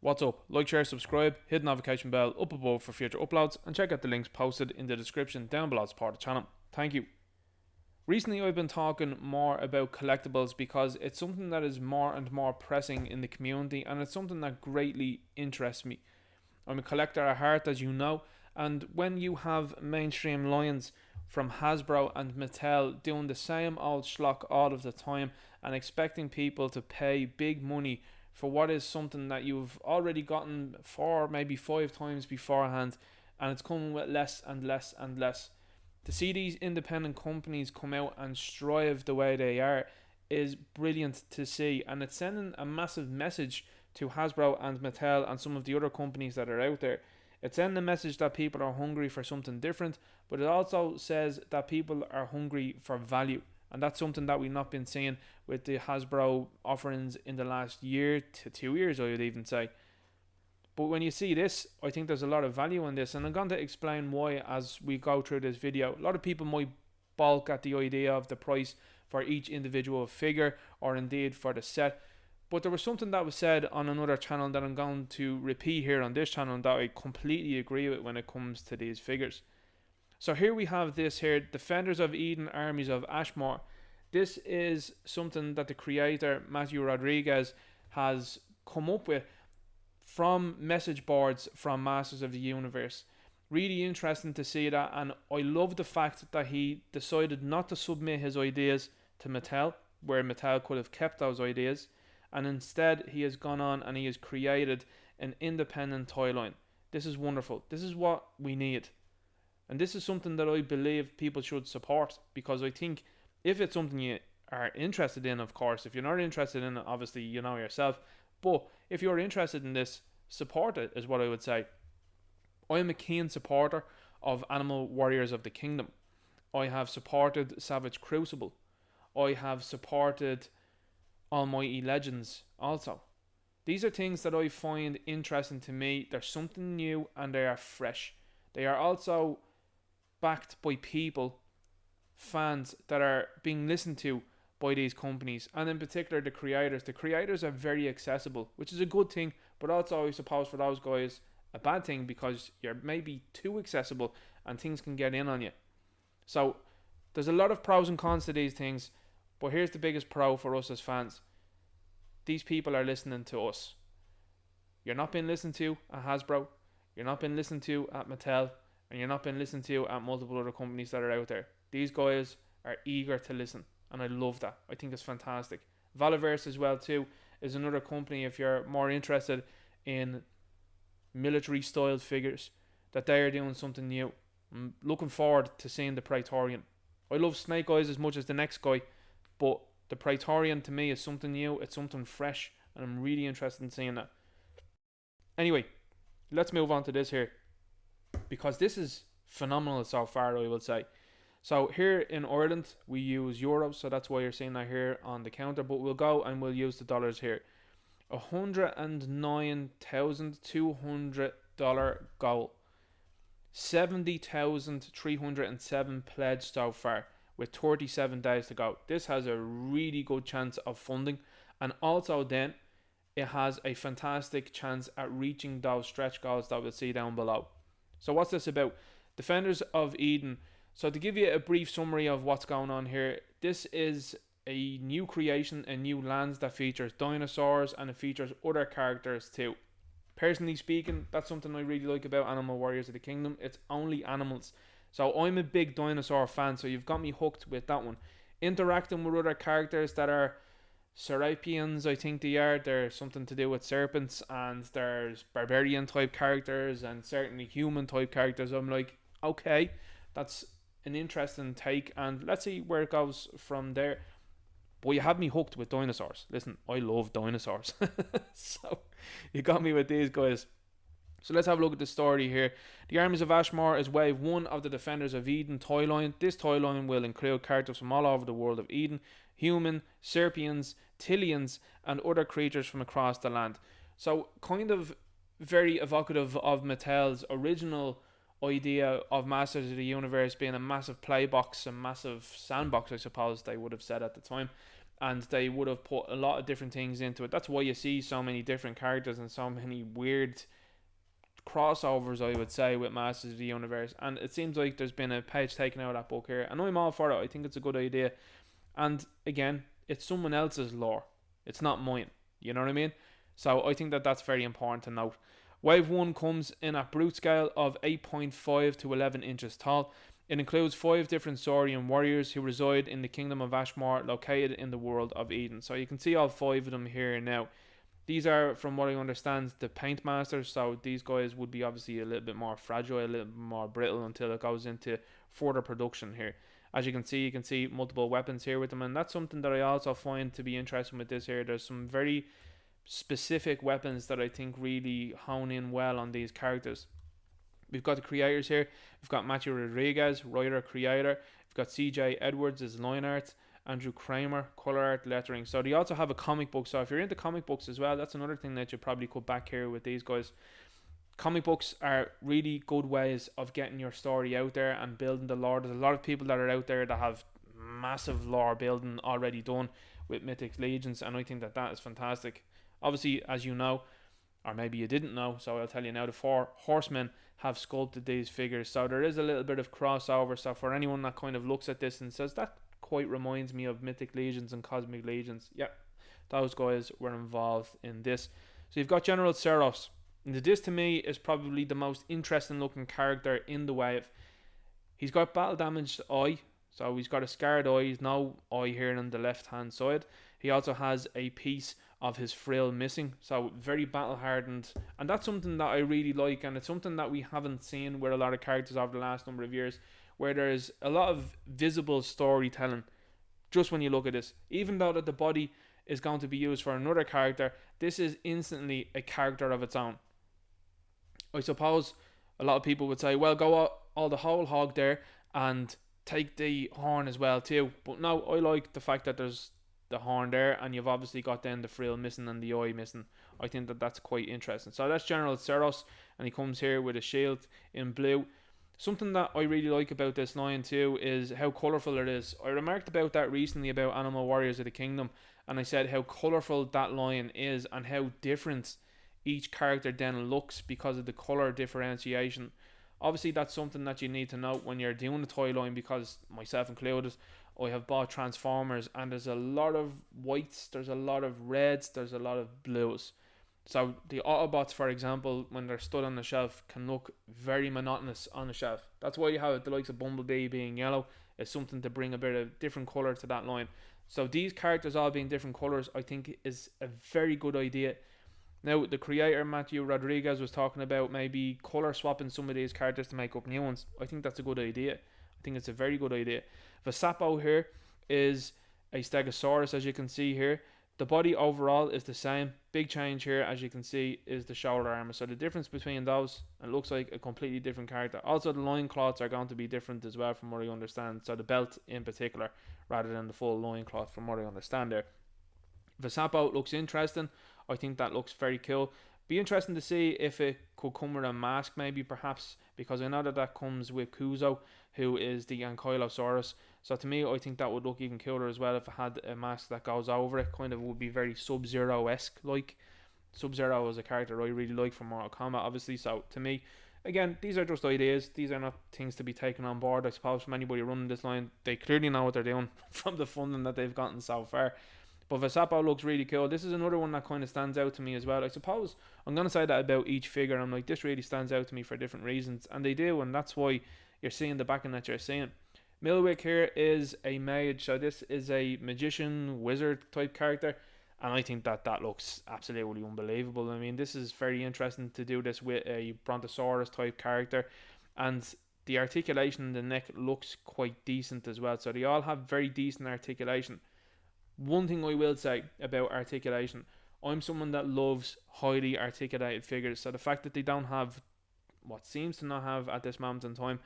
What's up? Like, share, subscribe, hit the notification bell up above for future uploads, and check out the links posted in the description down below as part of the channel. Thank you. Recently, I've been talking more about collectibles because it's something that is more and more pressing in the community, and it's something that greatly interests me. I'm a collector at heart, as you know, and when you have mainstream lions from Hasbro and Mattel doing the same old schlock all of the time and expecting people to pay big money for what is something that you've already gotten 4, maybe 5 times beforehand, and it's coming with less and less and less. To see these independent companies come out and strive the way they are is brilliant to see, and it's sending a massive message to Hasbro and Mattel and some of the other companies that are out there. It's sending a message that people are hungry for something different, but it also says that people are hungry for value. And that's something that we've not been seeing with the Hasbro offerings in the last year to 2 years, I would even say. But when you see this, I think there's a lot of value in this, and I'm going to explain why as we go through this video. A lot of people might balk at the idea of the price for each individual figure, or indeed for the set. But there was something that was said on another channel that I'm going to repeat here on this channel that I completely agree with when it comes to these figures. So here we have this here, Defenders of Eden, Armies of Ashmore. This is something that the creator, Matthew Rodriguez, has come up with from message boards from Masters of the Universe. Really interesting to see that, and I love the fact that he decided not to submit his ideas to Mattel, where Mattel could have kept those ideas, and instead he has gone on and he has created an independent toy line. This is wonderful. This is what we need. And this is something that I believe people should support, because I think if it's something you are interested in, of course, if you're not interested in it, obviously you know yourself, but if you're interested in this, support it is what I would say. I am a keen supporter of Animal Warriors of the Kingdom. I have supported Savage Crucible. I have supported Almighty Legends also. These are things that I find interesting to me. They're something new and they are fresh. They are also backed by people, fans that are being listened to by these companies, and in particular the creators. The creators are very accessible, which is a good thing, but also I suppose for those guys a bad thing, because you're maybe too accessible and things can get in on you. So there's a lot of pros and cons to these things, but here's the biggest pro for us as fans. These people are listening to us. You're not being listened to at Hasbro, you're not being listened to at Mattel, and you're not being listened to at multiple other companies that are out there. These guys are eager to listen, and I love that. I think it's fantastic. Valiverse as well too is another company, if you're more interested in military styled figures, that they are doing something new. I'm looking forward to seeing the Praetorian. I love Snake Eyes as much as the next guy, but the Praetorian to me is something new, it's something fresh, and I'm really interested in seeing that. Anyway, let's move on to this here, because this is phenomenal so far, I will say. So here in Ireland we use euros, so that's why you're seeing that here on the counter, but we'll go and we'll use the dollars here. $109,200 goal, 70,307 pledged so far, with 37 days to go. This has a really good chance of funding, and also then it has a fantastic chance at reaching those stretch goals that we'll see down below. So what's this about? Defenders of Eden. So to give you a brief summary of what's going on here, this is a new creation, a new lands that features dinosaurs, and it features other characters too. Personally speaking, that's something I really like about Animal Warriors of the Kingdom. It's only animals. So I'm a big dinosaur fan, so you've got me hooked with that one. Interacting with other characters that are Serapians, I think they are. They're something to do with serpents, and there's barbarian type characters and certainly human type characters. I'm like, okay, that's an interesting take, and let's see where it goes from there. But you had me hooked with dinosaurs. Listen, I love dinosaurs. So you got me with these guys. So let's have a look at the story here. The Armies of Ashmore is wave 1 of the Defenders of Eden toy line. This toy line will include characters from all over the world of Eden, human, serpians, Tillians, and other creatures from across the land. So kind of very evocative of Mattel's original idea of Masters of the Universe being a massive play box, a massive sandbox, I suppose they would have said at the time. and they would have put a lot of different things into it. That's why you see so many different characters and so many weird crossovers, I would say, with Masters of the Universe. And it seems like there's been a page taken out of that book here, and I'm all for it. I think it's a good idea. And again, it's someone else's lore, it's not mine. You know what I mean? So I think that that's very important to note. Wave 1 comes in at brute scale of 8.5 to 11 inches tall. It includes 5 different Saurian warriors who reside in the Kingdom of Ashmore, located in the world of Eden. So you can see all 5 of them here now. These are, from what I understand, the paint masters. So these guys would be obviously a little bit more fragile, a little bit more brittle until it goes into further production here. As you can see multiple weapons here with them, and that's something that I also find to be interesting with this here. There's some very specific weapons that I think really hone in well on these characters. We've got the creators here. We've got Matthew Rodriguez, writer, creator. We've got CJ Edwards as line art, Andrew Kramer, color art, lettering. So they also have a comic book. So if you're into comic books as well, that's another thing that you probably could back here with these guys. Comic books are really good ways of getting your story out there and building the lore. There's a lot of people that are out there that have massive lore building already done with Mythic Legions, and I think that that is fantastic. Obviously, as you know, or maybe you didn't know, so I'll tell you now, the 4 horsemen have sculpted these figures, so there is a little bit of crossover. So for anyone that kind of looks at this and says, that quite reminds me of Mythic Legions and Cosmic Legions, yeah, those guys were involved in this. So you've got General Seros. And this to me is probably the most interesting looking character in the wave. He's got battle damaged eye, so he's got a scarred eye. He's no eye here on the left hand side. He also has a piece of his frill missing, so very battle hardened, and that's something that I really like, and it's something that we haven't seen with a lot of characters over the last number of years, where there's a lot of visible storytelling just when you look at this. Even though that the body is going to be used for another character, this is instantly a character of its own. I suppose a lot of people would say, well, go all the whole hog there and take the horn as well too. But no, I like the fact that there's the horn there, and you've obviously got then the frill missing and the eye missing. I think that that's quite interesting. So that's General Seros, and he comes here with a shield in blue. Something that I really like about this line too is how colourful it is. I remarked about that recently about Animal Warriors of the Kingdom, and I said how colourful that line is and how different each character then looks because of the colour differentiation. Obviously that's something that you need to note when you're doing the toy line, because myself included, I have bought Transformers and there's a lot of whites, there's a lot of reds, there's a lot of blues. So the Autobots, for example, when they're stood on the shelf, can look very monotonous on the shelf. That's why you have the likes of Bumblebee being yellow. It's something to bring a bit of different colour to that line. So these characters all being different colours, I think is a very good idea. Now, the creator, Matthew Rodriguez, was talking about maybe colour swapping some of these characters to make up new ones. I think that's a good idea. I think it's a very good idea. Vasapo here is a Stegosaurus, as you can see here. The body overall is the same. Big change here, as you can see, is the shoulder armor. So the difference between those, it looks like a completely different character. Also, the loincloths are going to be different as well, from what I understand. So the belt in particular, rather than the full loincloth, from what I understand there. Vasapo looks interesting. I think that looks very cool. Be interesting to see if it could come with a mask, maybe, perhaps, because I know that that comes with Kuzo, who is the Ankylosaurus. So to me, I think that would look even cooler as well if it had a mask that goes over it. Kind of would be very Sub-Zero-esque like. Sub-Zero is a character I really like from Mortal Kombat, obviously. So to me, again, these are just ideas. These are not things to be taken on board, I suppose, from anybody running this line. They clearly know what they're doing from the funding that they've gotten so far. But Vasapo looks really cool. This is another one that kind of stands out to me as well. I suppose I'm going to say that about each figure. I'm like, this really stands out to me for different reasons. And they do, and that's why you're seeing the backing that you're seeing. Milwick here is a mage. So this is a magician, wizard type character. And I think that that looks absolutely unbelievable. I mean, this is very interesting to do this with a Brontosaurus type character. And the articulation in the neck looks quite decent as well. So they all have very decent articulation. One thing I will say about articulation, I'm someone that loves highly articulated figures. So the fact that they don't have, what seems to not have at this moment in time,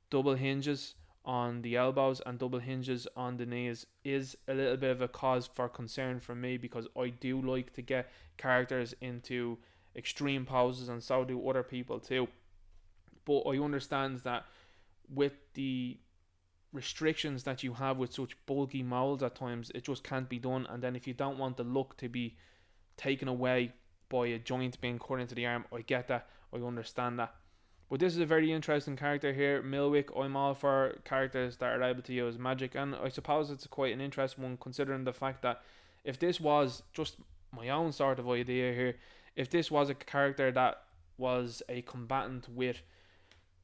double hinges on the elbows and double hinges on the knees is a little bit of a cause for concern for me, because I do like to get characters into extreme poses, and so do other people too. But I understand that with the restrictions that you have with such bulky molds at times. It just can't be done. And then if you don't want the look to be taken away by a joint being cut into the arm, I get that, I understand that. But this is a very interesting character here, Milwick. I'm all for characters that are able to use magic, and I suppose it's quite an interesting one considering the fact that if this was just my own sort of idea here, if this was a character that was a combatant with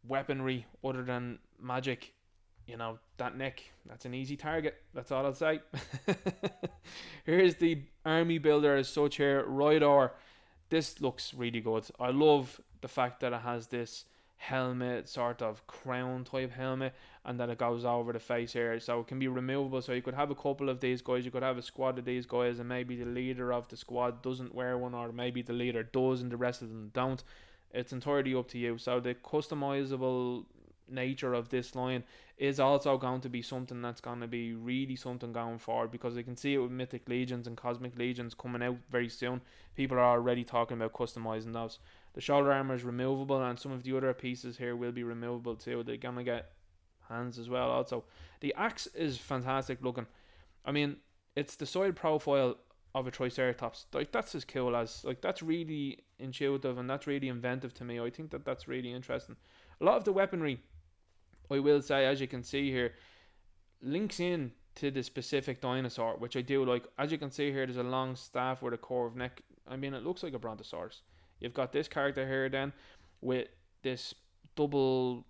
weaponry other than magic, you know, that neck, that's an easy target. That's all I'll say. Here's the army builder as such here, Rydor. This looks really good. I love the fact that it has this helmet, sort of crown type helmet, and that it goes over the face here, so it can be removable. So you could have a couple of these guys, you could have a squad of these guys, and maybe the leader of the squad doesn't wear one, or maybe the leader does and the rest of them don't. It's entirely up to you. So the customizable nature of this line is also going to be something that's going to be really something going forward, because I can see it with Mythic Legions and Cosmic Legions coming out very soon. People are already talking about customizing those. The shoulder armor is removable, and some of the other pieces here will be removable too. They're gonna get hands as well also. The axe is fantastic looking. I mean, it's the side profile of a Triceratops. Like, that's as cool as, like, that's really intuitive and that's really inventive to me. I think that that's really interesting. A lot of the weaponry, I will say, as you can see here, links in to the specific dinosaur, which I do like. As you can see here, there's a long staff with a curved neck. I mean, it looks like a brontosaurus. You've got this character here then with this double,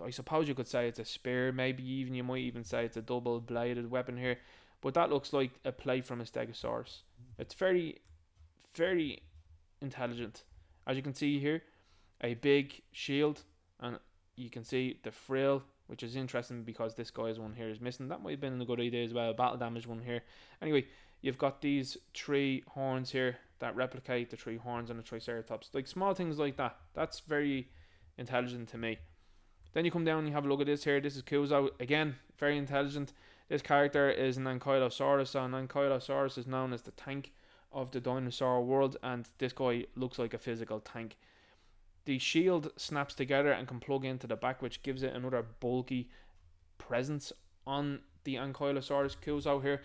I suppose you could say it's a spear, maybe even you might even say it's a double bladed weapon here, but that looks like a plate from a stegosaurus. It's very, very intelligent. As you can see here, a big shield, and you can see the frill, which is interesting because this guy's one here is missing. That might have been a good idea as well, a battle damage one here. Anyway, you've got these 3 horns here that replicate the 3 horns on the Triceratops. Like, small things like that. That's very intelligent to me. Then you come down and you have a look at this here. This is Kuzo. Again, very intelligent. This character is an Ankylosaurus. So an Ankylosaurus is known as the tank of the dinosaur world, and this guy looks like a physical tank. The shield snaps together and can plug into the back, which gives it another bulky presence on the Ankylosaurus Kuzo here.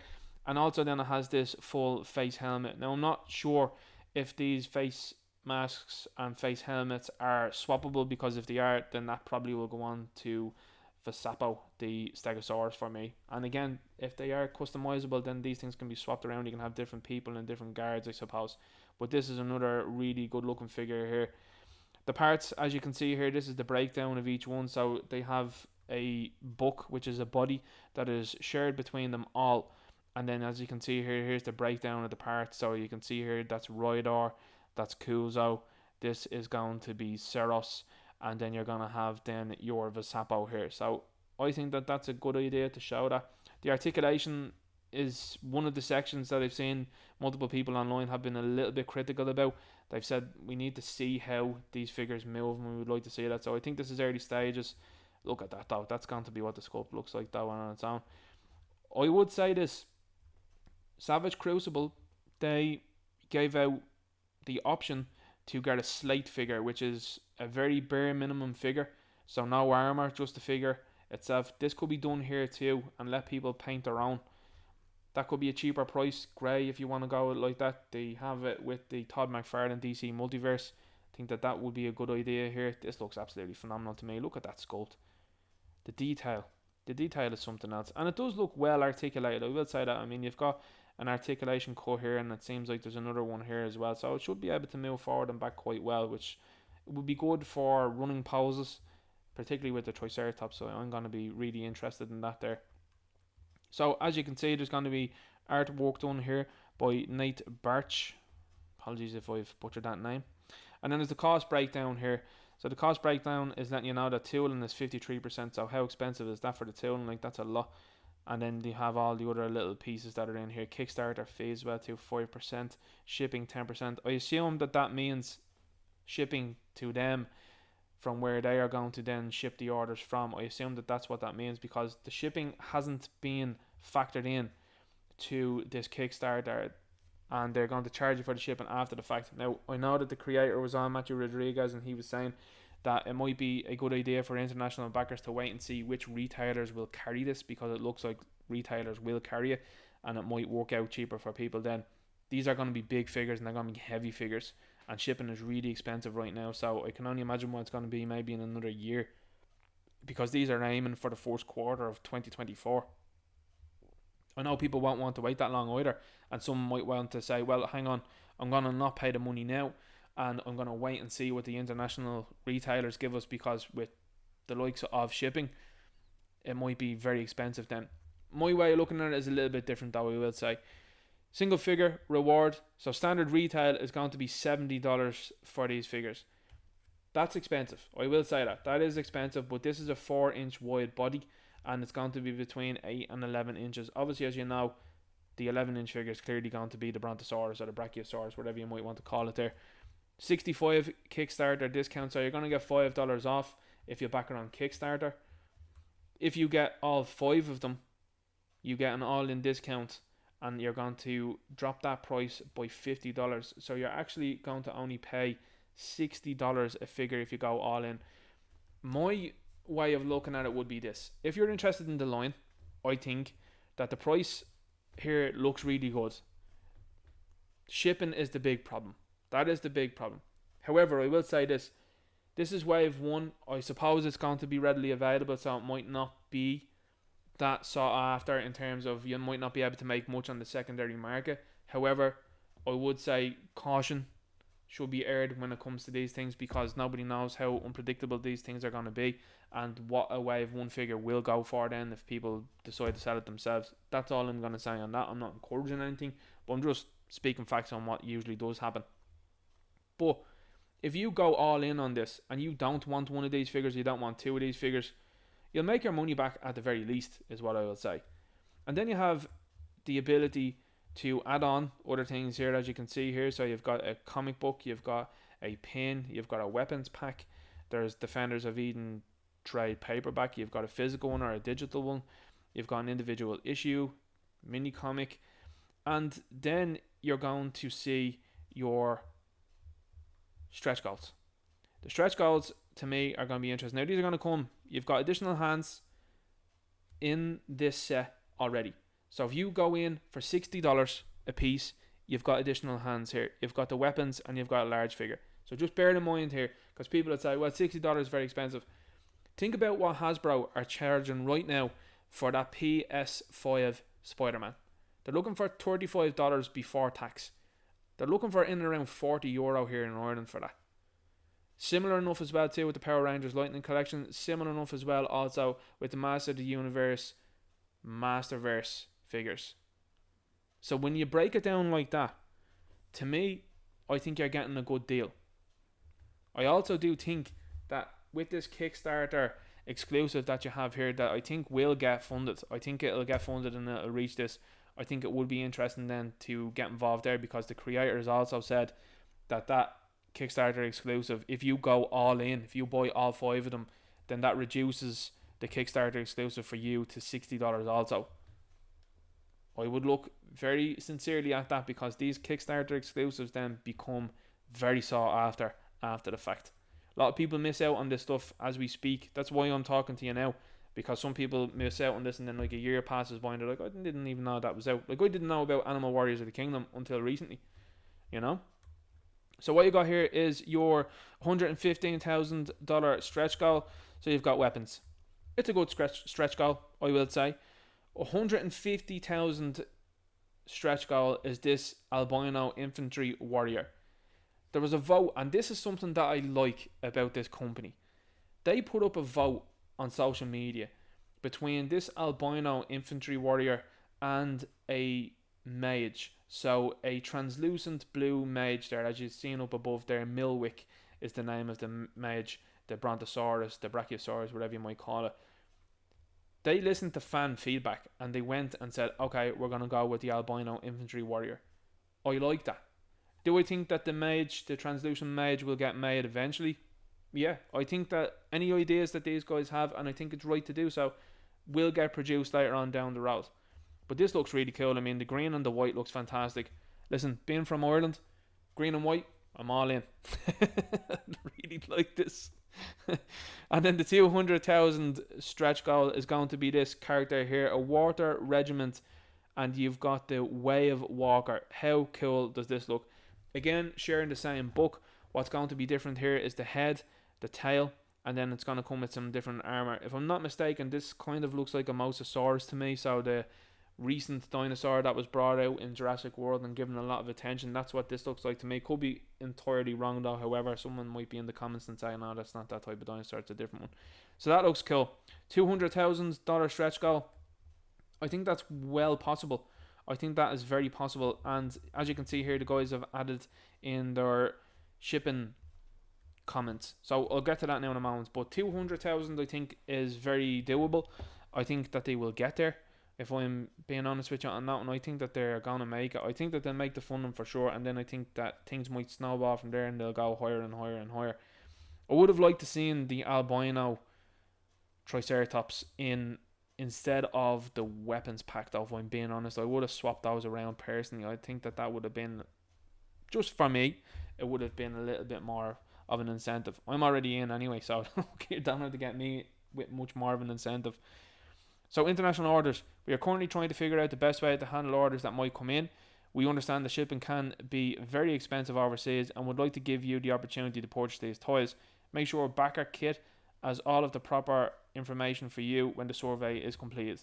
And also then it has this full face helmet. Now, I'm not sure if these face masks and face helmets are swappable, because if they are, then that probably will go on to Vasapo, the Stegosaurus, for me. And again, if they are customizable, then these things can be swapped around. You can have different people and different guards, I suppose. But this is another really good looking figure here. The parts, as you can see here, this is the breakdown of each one. So they have a book, which is a body that is shared between them all. And then, as you can see here, here's the breakdown of the parts. So you can see here, that's Rydor, that's Kuzo, this is going to be Ceros, and then you're going to have then your Vasapo here. So I think that that's a good idea to show that. The articulation is one of the sections that I've seen multiple people online have been a little bit critical about. They've said we need to see how these figures move, and we would like to see that. So I think this is early stages. Look at that though, that's going to be what the sculpt looks like though on its own. I would say this, Savage Crucible, they gave out the option to get a slate figure, which is a very bare minimum figure. So no armor, just the figure itself. This could be done here too, and let people paint their own. That could be a cheaper price, grey, if you want to go like that. They have it with the Todd McFarlane DC Multiverse. I think that that would be a good idea here. This looks absolutely phenomenal to me. Look at that sculpt. The detail is something else, and it does look well articulated, I will say that. I mean, you've got an articulation cut here, and it seems like there's another one here as well, so it should be able to move forward and back quite well, which would be good for running poses, particularly with the Triceratops. So I'm going to be really interested in that there. So as you can see, there's going to be artwork done here by Nate Barch. Apologies if I've butchered that name. And then there's the cost breakdown here. So the cost breakdown is letting you know that tooling is 53%. So how expensive is that for the tooling? Like, that's a lot. And then you have all the other little pieces that are in here. Kickstarter fees well to 5%, shipping 10%. I assume that that means shipping to them from where they are going to then ship the orders from. I assume that that's what that means, because the shipping hasn't been factored in to this Kickstarter, and they're going to charge you for the shipping after the fact. Now, I know that the creator was on, Matthew Rodriguez, and he was saying that it might be a good idea for international backers to wait and see which retailers will carry this, because it looks like retailers will carry it and it might work out cheaper for people then. These are going to be big figures and they're going to be heavy figures, and shipping is really expensive right now, so I can only imagine what it's going to be maybe in another year, because these are aiming for the first quarter of 2024. I know people won't want to wait that long either, and some might want to say, well, hang on, I'm going to not pay the money now and I'm going to wait and see what the international retailers give us, because with the likes of shipping, it might be very expensive then. My way of looking at it is a little bit different though, I will say. Single figure reward, so standard retail is going to be $70 for these figures. That's expensive, I will say that is expensive, but this is a 4-inch wide body and it's going to be between 8 and 11 inches. Obviously, as you know, the 11-inch figure is clearly going to be the Brontosaurus or the Brachiosaurus, whatever you might want to call it there. 65 Kickstarter discount, so you're going to get $5 off if you back it on Kickstarter. If you get all 5 of them, you get an all-in discount, and you're going to drop that price by $50. So you're actually going to only pay $60 a figure if you go all in. My way of looking at it would be this: if you're interested in the line, I think that the price here looks really good. Shipping is the big problem. That is the big problem. However, I will say this: this is wave 1. I suppose it's going to be readily available, so it might not be that sought after in terms of you might not be able to make much on the secondary market. However, I would say caution should be aired when it comes to these things, because nobody knows how unpredictable these things are going to be and what a wave 1 figure will go for then if people decide to sell it themselves. That's all I'm going to say on that. I'm not encouraging anything, but I'm just speaking facts on what usually does happen. But if you go all in on this and you don't want one of these figures, you don't want 2 of these figures, you'll make your money back at the very least, is what I will say. And then you have the ability to add on other things here, as you can see here. So you've got a comic book, you've got a pin, you've got a weapons pack, there's Defenders of Eden trade paperback, you've got a physical one or a digital one, you've got an individual issue, mini comic, and then you're going to see your stretch goals. The stretch goals to me are going to be interesting. Now these are going to come, you've got additional hands in this set already. So if you go in for $60 a piece, you've got additional hands here. You've got the weapons and you've got a large figure. So just bear in mind here, because people would say, well, $60 is very expensive. Think about what Hasbro are charging right now for that PS5 Spider-Man. They're looking for $35 before tax. They're looking for in and around €40 here in Ireland for that. Similar enough as well too with the Power Rangers Lightning Collection. Similar enough as well also with the Master of the Universe Masterverse figures. So when you break it down like that, to me, I think you're getting a good deal. I also do think that with this Kickstarter exclusive that you have here, that I think will get funded. I think it'll get funded and it'll reach this. I think it would be interesting then to get involved there, because the creators also said that Kickstarter exclusive, if you go all in, if you buy all 5 of them, then that reduces the Kickstarter exclusive for you to $60 also. I would look very sincerely at that, because these Kickstarter exclusives then become very sought after the fact. A lot of people miss out on this stuff as we speak. That's why I'm talking to you now, because some people miss out on this and then like a year passes by and they're like, I didn't even know that was out. Like, I didn't know about Animal Warriors of the Kingdom until recently, you know. So what you got here is your $115,000 stretch goal. So you've got weapons. It's a good stretch goal, I will say. $150,000 stretch goal is this albino infantry warrior. There was a vote, and this is something that I like about this company. They put up a vote on social media between this albino infantry warrior and a mage. So a translucent blue mage there, as you've seen up above there. Milwick is the name of the mage, the Brontosaurus, the Brachiosaurus, whatever you might call it. They listened to fan feedback and they went and said, okay, we're going to go with the albino infantry warrior. I like that. Do I think that the mage, the translucent mage, will get made eventually? Yeah, I think that any ideas that these guys have, and I think it's right to do so, will get produced later on down the road. But this looks really cool. I mean, the green and the white looks fantastic. Listen, being from Ireland, green and white, I'm all in. I really like this. And then the 200,000 stretch goal is going to be this character here, a water regiment, and you've got the Wave Walker. How cool does this look? Again, sharing the same book. What's going to be different here is the head, the tail, and then it's going to come with some different armor. If I'm not mistaken, this kind of looks like a mosasaurus to me, so the recent dinosaur that was brought out in Jurassic World and given a lot of attention, that's what this looks like to me. Could be entirely wrong though, however, someone might be in the comments and say, no, that's not that type of dinosaur, it's a different one. So that looks cool. $200,000 stretch goal. I think that's well possible. I think that is very possible, and as you can see here, the guys have added in their shipping comments, so I'll get to that now in a moment. But 200,000 I think is very doable. I think that they will get there, if I'm being honest with you on that one. I think that they're gonna make it. I think that they'll make the funding for sure, and then I think that things might snowball from there and they'll go higher and higher and higher. I would have liked to seen the albino triceratops in instead of the weapons pack though, if I'm being honest. I would have swapped those around personally. I think that that would have been, just for me, it would have been a little bit more of an incentive. I'm already in anyway, so you don't have to get me with much more of an incentive. So international orders. We are currently trying to figure out the best way to handle orders that might come in. We understand the shipping can be very expensive overseas and would like to give you the opportunity to purchase these toys. Make sure backer kit as all of the proper information for you when the survey is completed.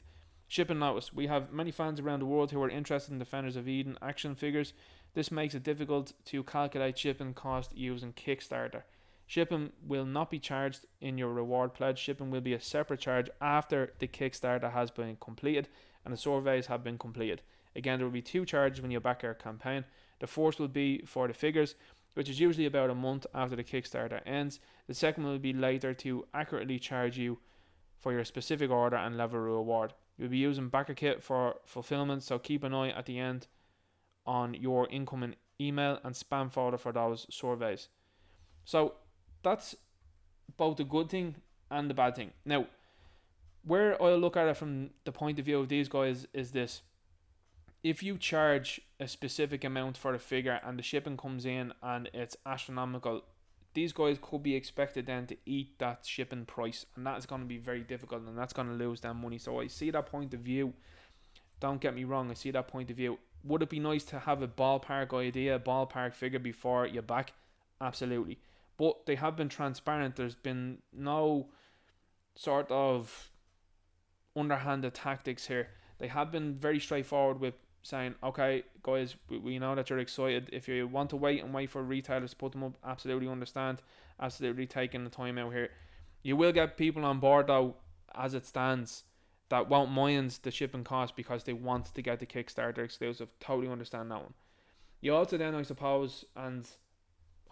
Shipping notice. We have many fans around the world who are interested in Defenders of Eden action figures. This makes it difficult to calculate shipping cost using Kickstarter. Shipping will not be charged in your reward pledge. Shipping will be a separate charge after the Kickstarter has been completed and the surveys have been completed. Again, there will be two charges when you back our campaign. The first will be for the figures, which is usually about a month after the Kickstarter ends. The second will be later to accurately charge you for your specific order and level of reward. You'll be using backer kit for fulfillment, so keep an eye at the end on your incoming email and spam folder for those surveys. So that's both the good thing and the bad thing. Now, where I'll look at it from the point of view of these guys is this. If you charge a specific amount for a figure and the shipping comes in and it's astronomical, these guys could be expected then to eat that shipping price, and that's going to be very difficult, and that's going to lose them money. So I see that point of view. Don't get me wrong, I see that point of view. Would it be nice to have a ballpark idea, a ballpark figure before you back? Absolutely. But they have been transparent. There's been no sort of underhanded tactics here. They have been very straightforward with saying, okay, guys, we know that you're excited. If you want to wait for retailers to put them up, absolutely understand. Absolutely taking the time out here. You will get people on board, though, as it stands, that won't mind the shipping cost because they want to get the Kickstarter exclusive. Totally understand that one. You also then, I suppose, and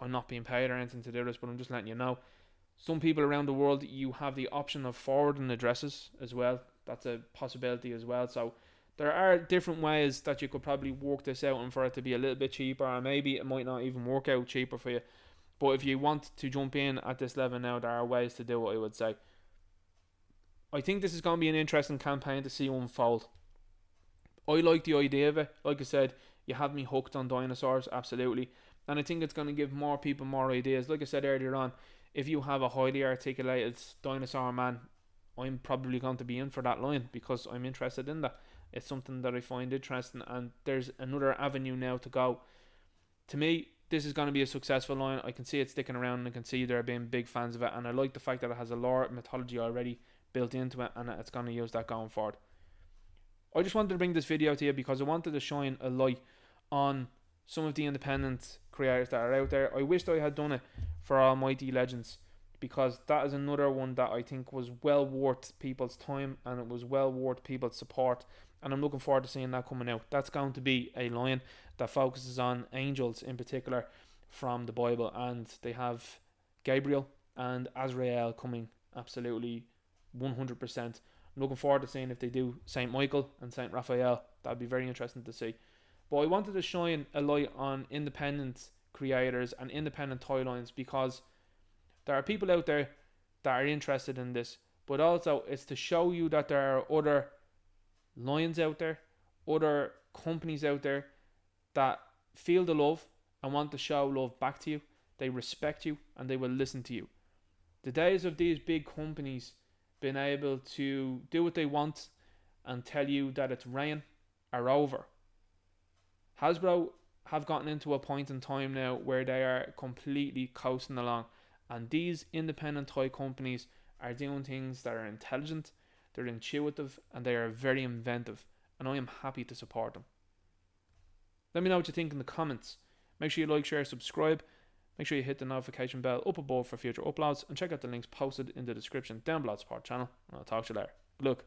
I'm not being paid or anything to do this, but I'm just letting you know, some people around the world, you have the option of forwarding addresses as well. That's a possibility as well. So there are different ways that you could probably work this out and for it to be a little bit cheaper, or maybe it might not even work out cheaper for you. But if you want to jump in at this level now, there are ways to do it, I would say. I think this is going to be an interesting campaign to see unfold. I like the idea of it. Like I said, you have me hooked on dinosaurs, absolutely. And I think it's going to give more people more ideas. Like I said earlier on, if you have a highly articulated dinosaur man, I'm probably going to be in for that line because I'm interested in that. It's something that I find interesting, and there's another avenue now to go. To me, this is going to be a successful line. I can see it sticking around, and I can see there being big fans of it, and I like the fact that it has a lore mythology already built into it, and it's going to use that going forward. I just wanted to bring this video to you because I wanted to shine a light on some of the independent creators that are out there. I wished I had done it for Almighty Legends, because that is another one that I think was well worth people's time, and it was well worth people's support, and I'm looking forward to seeing that coming out. That's going to be a line that focuses on angels in particular from the Bible, and they have Gabriel and Azrael coming absolutely 100%. I'm looking forward to seeing if they do Saint Michael and Saint Raphael. That'd be very interesting to see. But I wanted to shine a light on independent creators and independent toy lines, because there are people out there that are interested in this, but also it's to show you that there are other lines out there, other companies out there that feel the love and want to show love back to you. They respect you and they will listen to you. The days of these big companies being able to do what they want and tell you that it's rain are over. Hasbro have gotten into a point in time now where they are completely coasting along, and these independent toy companies are doing things that are intelligent, they're intuitive, and they are very inventive, and I am happy to support them. Let me know what you think in the comments. Make sure you like, share, subscribe. Make sure you hit the notification bell up above for future uploads, and check out the links posted in the description down below to support the channel, and I'll talk to you later. Good luck.